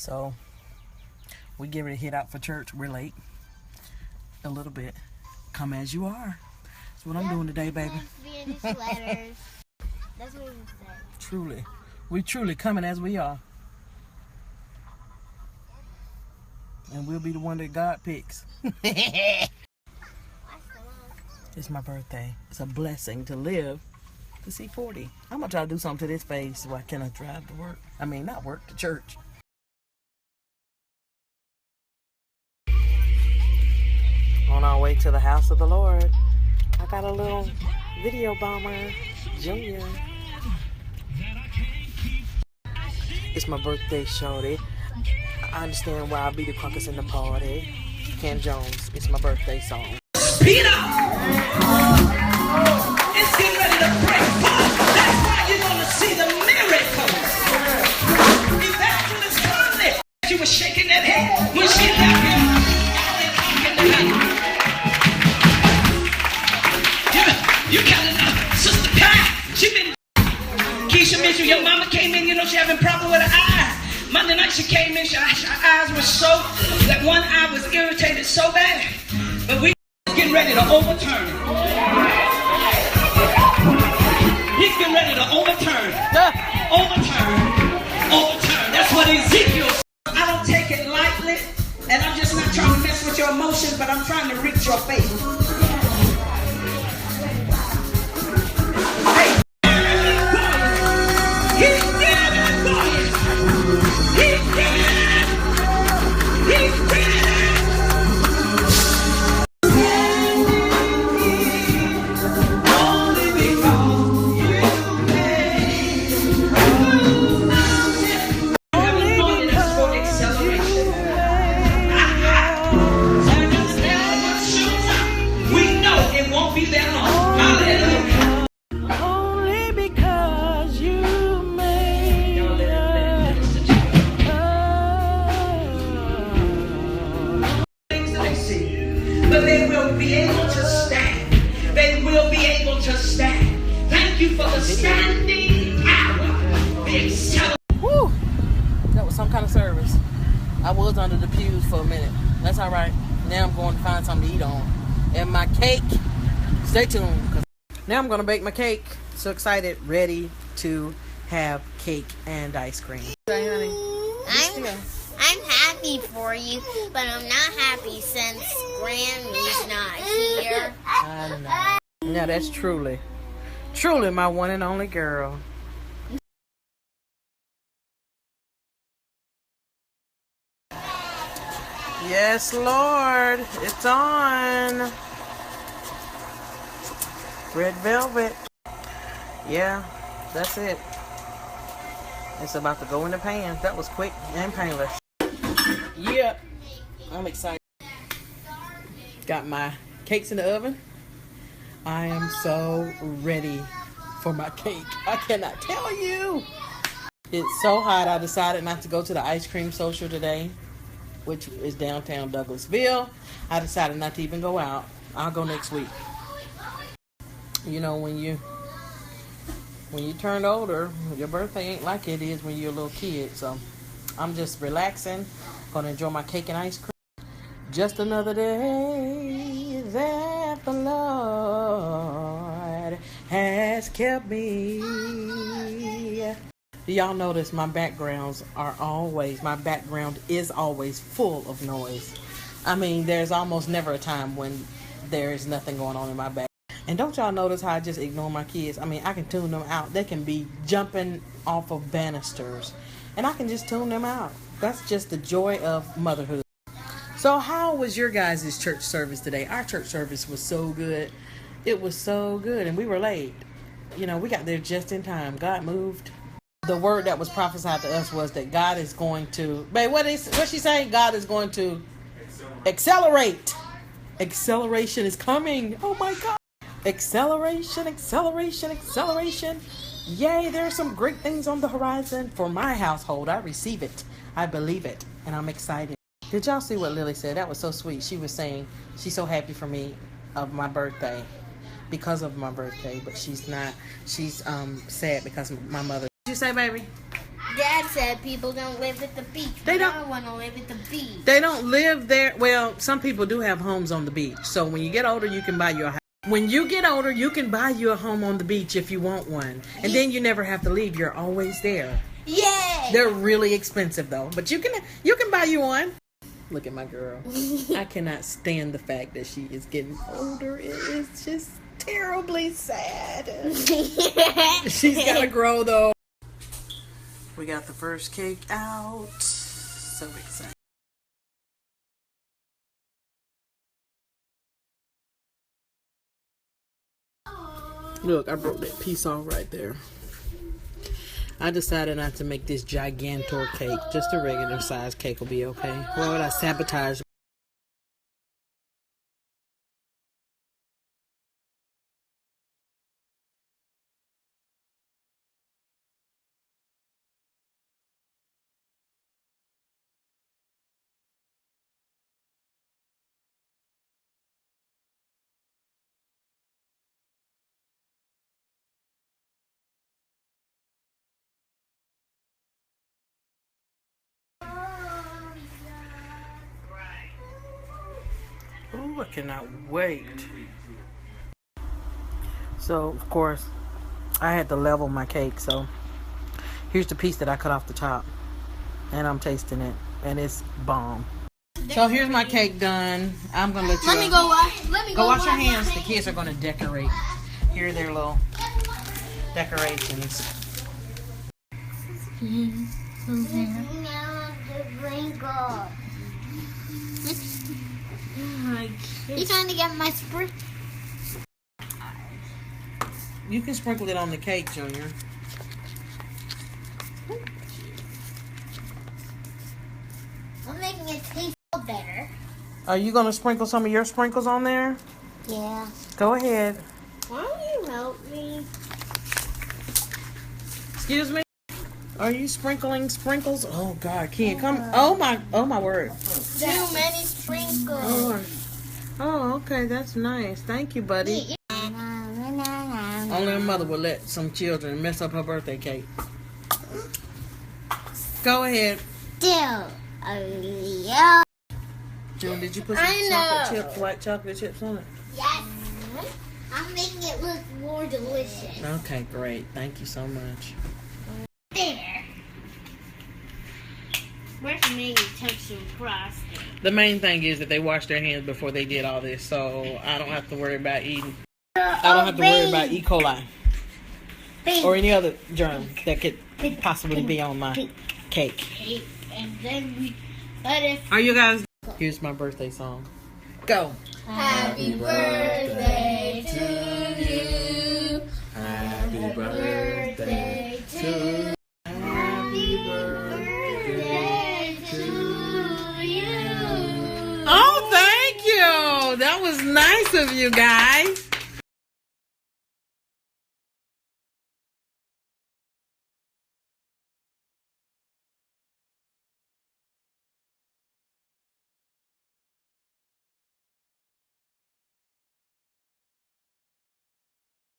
So we get ready to head out for church. We're late a little bit. Come as you are. That's what I'm doing today, baby. That's what you said. Truly. We truly coming as we are. And we'll be the one that God picks. It's my birthday. It's a blessing to live to see 40. I'm going to try to do something to this face so I can drive to work. I mean, not work, to church. On our way to the house of the Lord. I got a little video bomber, Junior. It's my birthday, shorty. I understand why I be the crunkers in the party. Ken Jones, it's my birthday song. Speed up! It's getting ready to break forth. That's why you're going to see the miracles. Evangelist Conley, she was shaking that head when she left him. You got enough. Sister Pat, she been... Keisha Mitchell, your mama came in, she having problem with her eyes. Monday night she came in, her eyes were so... That one eye was irritated so bad. But we getting ready to overturn it. He's getting ready to overturn. Overturn. That's what Ezekiel said. I don't take it lightly, and I'm just not trying to mess with your emotions, but I'm trying to reach your faith. Hey. He's dead for you. He's dead. He's dead. I was under the pews for a minute. That's all right. Now I'm going to find something to eat on. And my cake. Stay tuned. Now I'm going to bake my cake. So excited. Ready to have cake and ice cream. Hey, honey. I'm happy for you, but I'm not happy since Grammy's not here. I know. Now that's truly my one and only girl. Yes, Lord, it's on. Red velvet. Yeah, that's it. It's about to go in the pan. That was quick and painless. Yep, I'm excited. Got my cakes in the oven. I am so ready for my cake. I cannot tell you. It's so hot, I decided not to go to the ice cream social today, which is downtown Douglasville. I decided not to even go out. I'll go next week. You know, when you turn older, your birthday ain't like it is when you're a little kid. So I'm just relaxing, gonna enjoy my cake and ice cream. Just another day that the Lord has kept me. Do y'all notice my background is always full of noise. I mean, there's almost never a time when there is nothing going on in my back. And don't y'all notice how I just ignore my kids? I mean, I can tune them out. They can be jumping off of banisters, and I can just tune them out. That's just the joy of motherhood. So how was your guys' church service today? Our church service was so good. It was so good, and we were late. We got there just in time. God moved. The word that was prophesied to us was that God is going to... Babe, what's she saying? God is going to accelerate. Acceleration is coming. Oh, my God. Acceleration. Yay, there are some great things on the horizon for my household. I receive it. I believe it. And I'm excited. Did y'all see what Lily said? That was so sweet. She was saying she's so happy for me of my birthday. Because of my birthday. But she's not. She's sad because of my mother. What did you say, baby? Dad said people don't live at the beach. They don't. I want to live at the beach. They don't live there. Well, some people do have homes on the beach. So when you get older, you can buy your house. When you get older, you can buy you a home on the beach if you want one. And then you never have to leave. You're always there. Yay! They're really expensive though, but you can buy you one. Look at my girl. I cannot stand the fact that she is getting older. It is just terribly sad. She's gotta grow though. We got the first cake out. So excited. Look, I broke that piece off right there. I decided not to make this gigantor cake. Just a regular size cake will be okay. Why would I sabotage? Ooh, I cannot wait. So, of course, I had to level my cake. So, here's the piece that I cut off the top. And I'm tasting it. And it's bomb. So, here's my cake done. I'm going to let you Let me go wash. go wash your hands. The kids are going to decorate. Here are their little decorations. You trying to get my sprinkle? You can sprinkle it on the cake, Junior. I'm making it taste better. Are you going to sprinkle some of your sprinkles on there? Yeah. Go ahead. Why don't you help me? Excuse me? Are you sprinkling sprinkles? Oh God, Ken, come! Oh my word! Too many sprinkles. Oh, okay, that's nice. Thank you, buddy. Only a mother would let some children mess up her birthday cake. Go ahead. Still, June, did you put some chocolate chips, white chocolate chips on it? Yes. I'm making it look more delicious. Okay, great. Thank you so much. There. Where's maybe touch some frosting? The main thing is that they washed their hands before they did all this, so I don't have to worry about eating. I don't have to worry about E. coli or any other germ that could possibly be on my cake. And then we let it. Are you guys? Here's my birthday song. Go. Happy birthday to you. Happy birthday to you. Happy birthday to you. Oh, thank you. That was nice of you guys.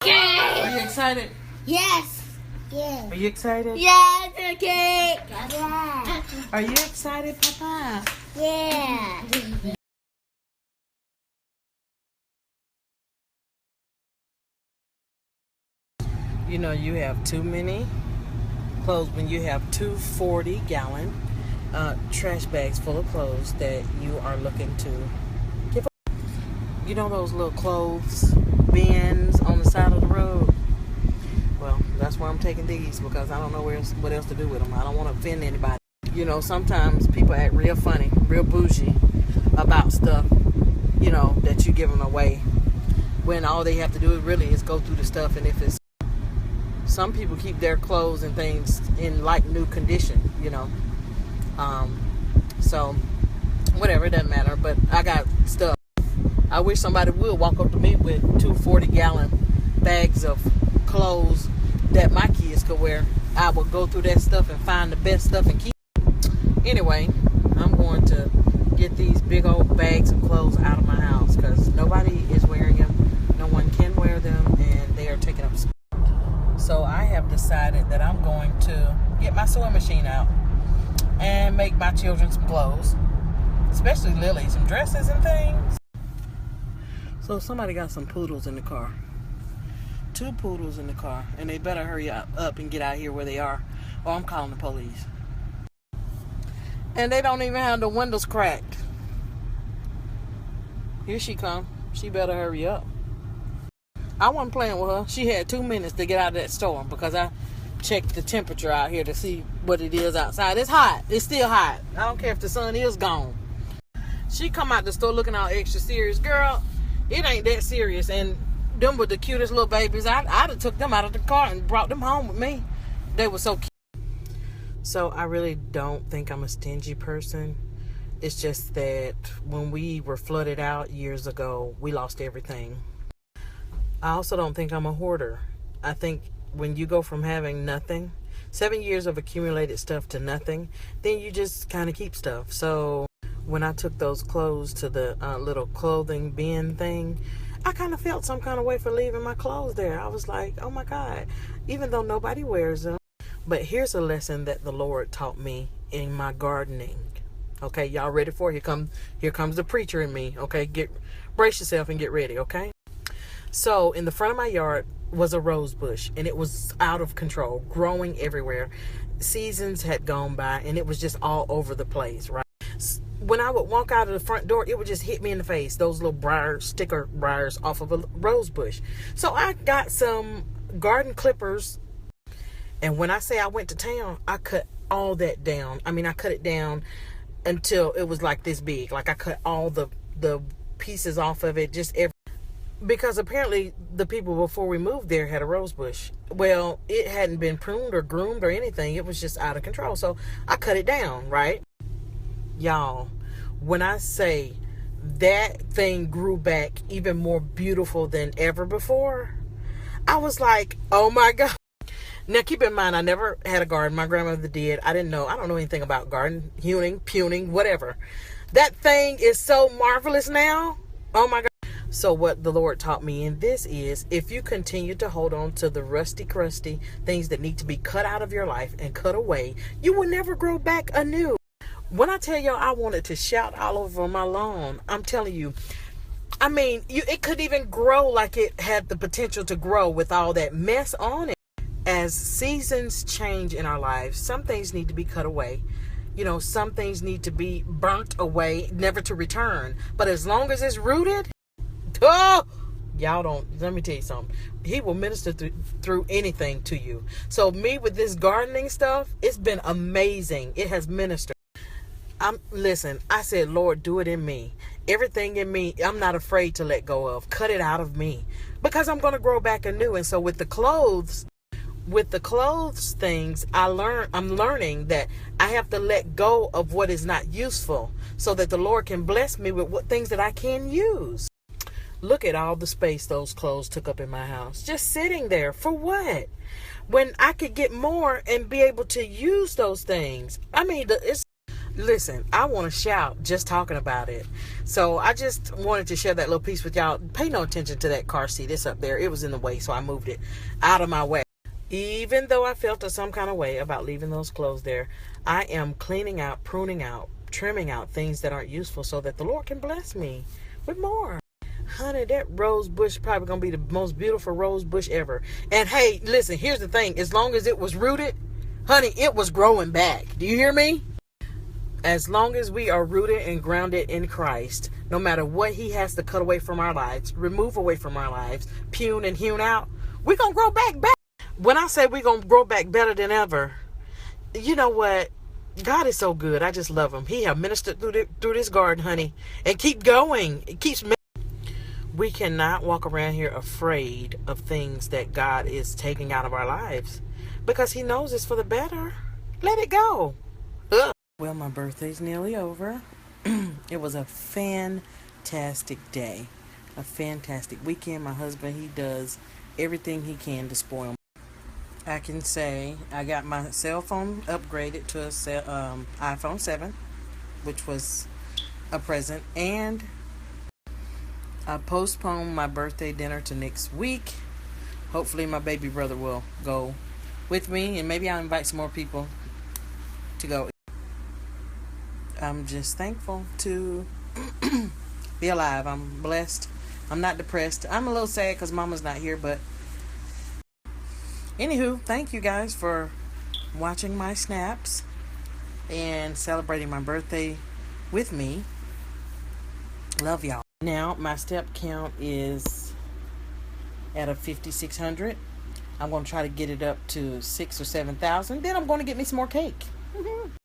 Are you excited? Yes. Yeah. Are you excited? Yes, okay. Yeah. Are you excited, Papa? Yeah. You know you have too many clothes when you have two 40-gallon trash bags full of clothes that you are looking to give up. You know those little clothes bins on the side of the road? Well, that's where I'm taking these because I don't know what else to do with them. I don't want to offend anybody. You know, sometimes people act real funny, real bougie about stuff, you know, that you give them away when all they have to do really is go through the stuff. And if it's some people keep their clothes and things in like new condition, you know. So whatever, it doesn't matter. But I got stuff. I wish somebody would walk up to me with two 40-gallon bags of clothes that my kids could wear. I would go through that stuff and find the best stuff and keep it. Anyway, I'm going to get these big old bags of clothes out of my house because nobody is wearing them. No one can wear them, and they are taking up space. So I have have decided that I'm going to get my sewing machine out and make my children some clothes, especially Lily, some dresses and things. So somebody got some poodles in the car. 2 poodles in the car, and they better hurry up and get out here where they are, or I'm calling the police. And they don't even have the windows cracked. Here she come. She better hurry up. I wasn't playing with her. She had 2 minutes to get out of that store because I checked the temperature out here to see what it is outside. It's hot. It's still hot. I don't care if the sun is gone. She come out the store looking all extra serious. Girl, it ain't that serious. And them were the cutest little babies. I'd have took them out of the car and brought them home with me. They were so cute. So I really don't think I'm a stingy person. It's just that when we were flooded out years ago, we lost everything. I also don't think I'm a hoarder. I think when you go from having nothing, 7 years of accumulated stuff to nothing, then you just kind of keep stuff. So when I took those clothes to the little clothing bin thing, I kind of felt some kind of way for leaving my clothes there. I was like, oh my God, even though nobody wears them. But here's a lesson that the Lord taught me in my gardening. Okay, y'all ready for it? Here comes the preacher in me. Okay, brace yourself and get ready, okay? So in the front of my yard was a rose bush, and it was out of control, growing everywhere. Seasons had gone by, and it was just all over the place, right? When I would walk out of the front door, it would just hit me in the face, those little sticker briars off of a rose bush. So I got some garden clippers, and when I say I went to town, I cut all that down. I mean, I cut it down until it was like this big. Like I cut all the pieces off of it, just because apparently the people before we moved there had a rose bush. Well, it hadn't been pruned or groomed or anything. It was just out of control. So I cut it down, right? Y'all, when I say that thing grew back even more beautiful than ever before, I was like, oh my God. Now, keep in mind, I never had a garden. My grandmother did. I don't know anything about garden, hewing, pruning, whatever. That thing is so marvelous now. Oh my God. So what the Lord taught me in this is, if you continue to hold on to the rusty, crusty things that need to be cut out of your life and cut away, you will never grow back anew. When I tell y'all I wanted to shout all over my lawn, I'm telling you, I mean, it could even grow like it had the potential to grow with all that mess on it. As seasons change in our lives, some things need to be cut away. You know, some things need to be burnt away, never to return. But as long as it's rooted, y'all don't, let me tell you something. He will minister through anything to you. So me with this gardening stuff, it's been amazing. It has ministered. Listen, I said, Lord, do it in me. Everything in me, I'm not afraid to let go of. Cut it out of me. Because I'm going to grow back anew. And so with the clothes things, I'm learning that I have to let go of what is not useful so that the Lord can bless me with things that I can use. Look at all the space those clothes took up in my house. Just sitting there. For what? When I could get more and be able to use those things. I mean, listen, I want to shout just talking about it. So I just wanted to share that little piece with y'all. Pay no attention to that car seat. It's up there. It was in the way, so I moved it out of my way. Even though I felt some kind of way about leaving those clothes there, I am cleaning out, pruning out, trimming out things that aren't useful so that the Lord can bless me with more. Honey, that rose bush probably going to be the most beautiful rose bush ever. And hey, listen, here's the thing. As long as it was rooted, honey, it was growing back. Do you hear me? As long as we are rooted and grounded in Christ, no matter what he has to cut away from our lives, remove away from our lives, prune and hewn out, we're going to grow back. When I say we're going to grow back better than ever, you know what? God is so good. I just love him. He has ministered through this garden, honey. And keep going. It keeps ministering. We cannot walk around here afraid of things that God is taking out of our lives because he knows it's for the better. Let it go. Well, my birthday's nearly over. It was a fantastic day. A fantastic weekend. My husband, he does everything he can to spoil me. I can say I got my cell phone upgraded to a iPhone 7, which was a present, and I postponed my birthday dinner to next week. Hopefully my baby brother will go with me, and maybe I'll invite some more people to go. I'm just thankful to be alive. I'm blessed. I'm not depressed. I'm a little sad because Mama's not here, but anywho, thank you guys for watching my snaps and celebrating my birthday with me. Love y'all. Now my step count is at a 5,600. I'm going to try to get it up to 6,000 or 7,000. Then I'm going to get me some more cake.